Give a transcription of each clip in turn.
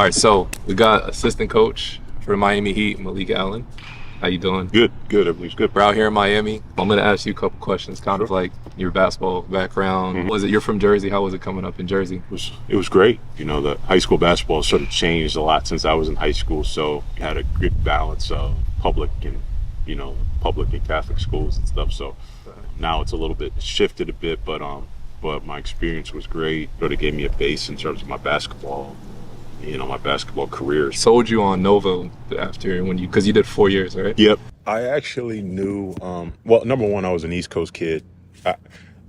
All right, so we got assistant coach for the Miami Heat, Malik Allen. How you doing? Good. Everything's good. We're out here in Miami. I'm gonna ask you a couple questions, kind of Sure. like your basketball background. Was it you're from Jersey? How was it coming up in Jersey? It was great. The high school basketball sort of changed a lot since I was in high school. So you had a good balance of public and Catholic schools and stuff. So now it's a little bit shifted a bit, but my experience was great. Sort of gave me a base in terms of my basketball career. Sold you on Nova after because you did 4 years, right? Yep. I actually knew, well, number one, I was an East Coast kid.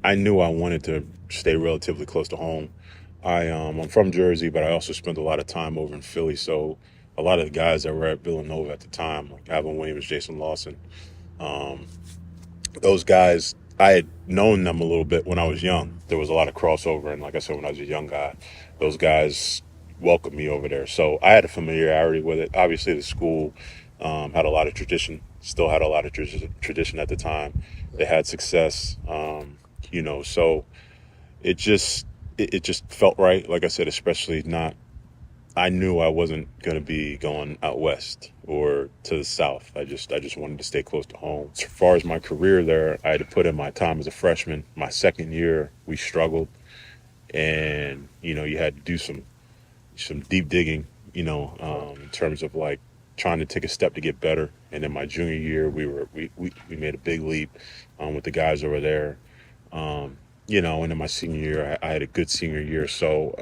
I knew I wanted to stay relatively close to home. I'm from Jersey, but I also spent a lot of time over in Philly. So a lot of the guys that were at Villanova at the time, like Alvin Williams, Jason Lawson, those guys, I had known them a little bit when I was young. There was a lot of crossover. And like I said, when I was a young guy, those guys welcomed me over there. So I had a familiarity with it. Obviously, the school had a lot of tradition, still had a lot of tradition at the time. They had success, so it just felt right. Like I said, especially not, I knew I wasn't going to be going out west or to the south. I just wanted to stay close to home. As far as my career there, I had to put in my time as a freshman. My second year, we struggled, and you had to do some deep digging, in terms of like trying to take a step to get better. And then my junior year, we made a big leap with the guys over there. And then my senior year, I had a good senior year. So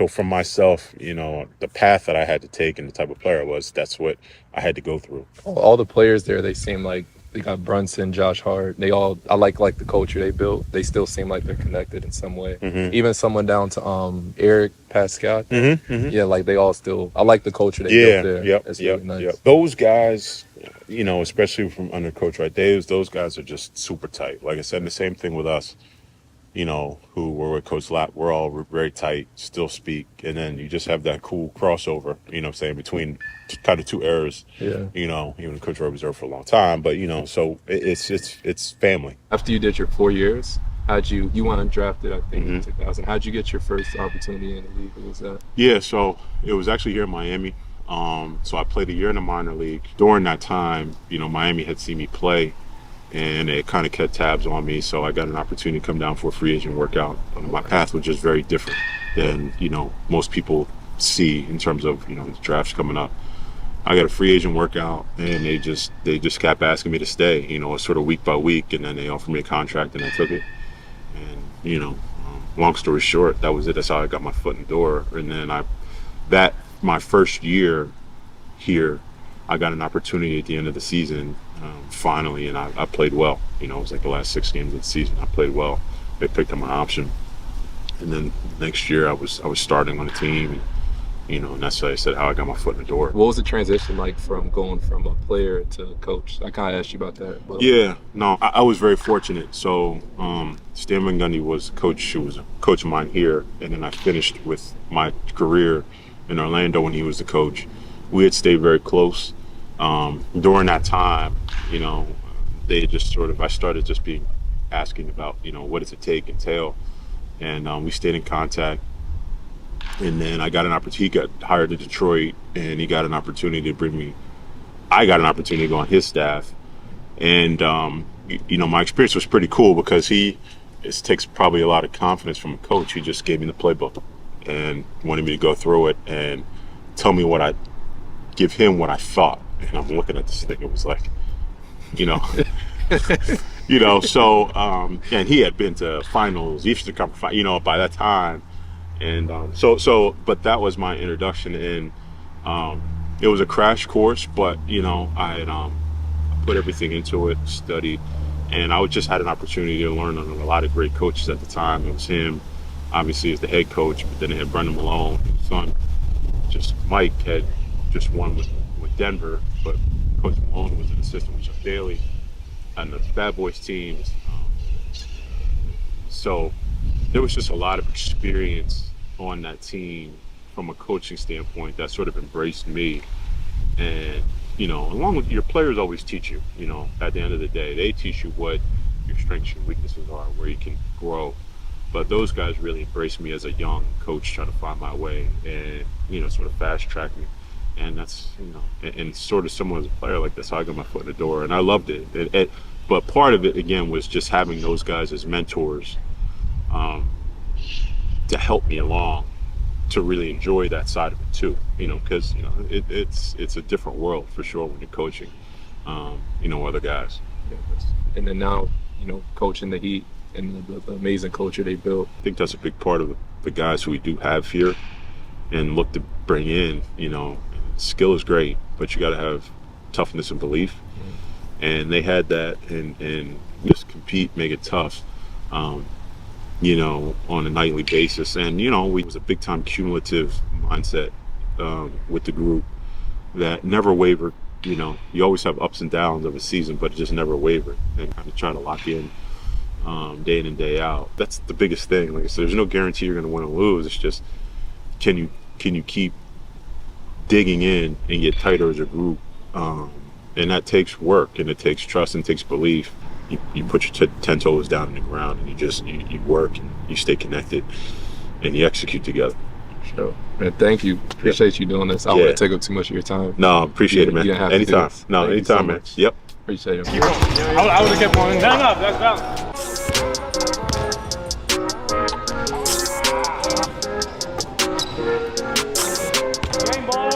for myself, the path that I had to take and the type of player I was, that's what I had to go through. All the players there, they seem like they got Brunson, Josh Hart. I like the culture they built. They still seem like they're connected in some way. Mm-hmm. Even someone down to Eric Pascal. Mm-hmm. Mm-hmm. Yeah, like they all still. I like the culture they built there. Yep, It's yep, really nice. yep. Those guys, especially from under Coach Wright Davis, those guys are just super tight. Like I said, the same thing with us, who were with Coach Lapp. We're all very tight, still speak. And then you just have that cool crossover, between kind of two eras. Yeah. Even Coach Wright was there for a long time. But, so it's family. After you did your 4 years, you went undrafted, I think, in Mm-hmm. 2000. How'd you get your first opportunity in the league? What was that? Yeah, so it was actually here in Miami. So I played a year in the minor league. During that time, Miami had seen me play, and it kind of kept tabs on me. So I got an opportunity to come down for a free agent workout. My path was just very different than, most people see in terms of, the drafts coming up. I got a free agent workout, and they just kept asking me to stay, sort of week by week. And then they offered me a contract, and I took it. And, long story short, that was it. That's how I got my foot in the door. And then my first year here, I got an opportunity at the end of the season, finally, and I played well. It was like the last 6 games of the season. I played well. They picked up my option, and then next year I was starting on the team, and that's how I said how I got my foot in the door. What was the transition like from going from a player to coach? I kind of asked you about that. But... Yeah, no, I was very fortunate. So Stan Van Gundy was who was a coach of mine here, and then I finished with my career in Orlando when he was the coach. We had stayed very close. During that time, they just I started just asking about, what does it entail, and we stayed in contact. And then I got an opportunity. He got hired to Detroit, and he got an opportunity to I got an opportunity to go on his staff. And, my experience was pretty cool because it takes probably a lot of confidence from a coach. He just gave me the playbook and wanted me to go through it and give him what I thought. And I'm looking at this thing. It was like, so, and he had been to finals, Eastern Conference, by that time. And but that was my introduction, and it was a crash course, but I had put everything into it, studied, and I just had an opportunity to learn under a lot of great coaches at the time. It was him, obviously, as the head coach, but then they had Brendan Malone, his son. Mike had just won with Denver, but Coach Malone was an assistant with Chuck Daly and the Bad Boys teams. So there was just a lot of experience on that team from a coaching standpoint that sort of embraced me. And, along with your players always teach you, at the end of the day, they teach you what your strengths and weaknesses are, where you can grow. But those guys really embraced me as a young coach trying to find my way and, sort of fast track me. And that's, and sort of someone as a player, like that's how I got my foot in the door. And I loved it. But part of it, again, was just having those guys as mentors to help me along to really enjoy that side of it too, because, it's a different world for sure when you're coaching, other guys. And then now, coaching the Heat and the amazing culture they built. I think that's a big part of the guys who we do have here and look to bring in, skill is great, but you got to have toughness and belief. And they had that and just compete, make it tough, on a nightly basis. And, it was a big time cumulative mindset with the group that never wavered. You always have ups and downs of a season, but it just never wavered, and kind of try to lock in day in and day out. That's the biggest thing. Like I said, there's no guarantee you're going to win or lose. It's just, can you keep digging in and get tighter as a group? And that takes work, and it takes trust, and it takes belief. You put your 10 toes down in the ground, and you work, and you stay connected, and you execute together. Sure. Man, thank you. Appreciate you doing this. I don't want to take up too much of your time. No, appreciate it, man. Anytime. No, anytime, man. Yep. Appreciate it. I would have kept on. No, that's balance. Game ball.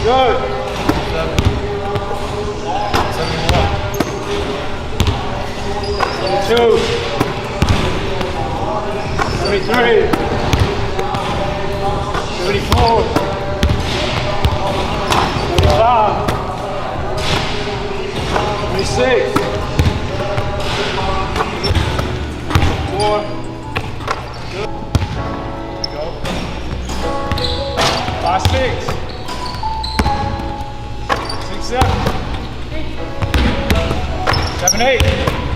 Good. 72. 73. 74. 75. 26. 4. Good. There we go. 5, 6. 6, 7. 7, 8.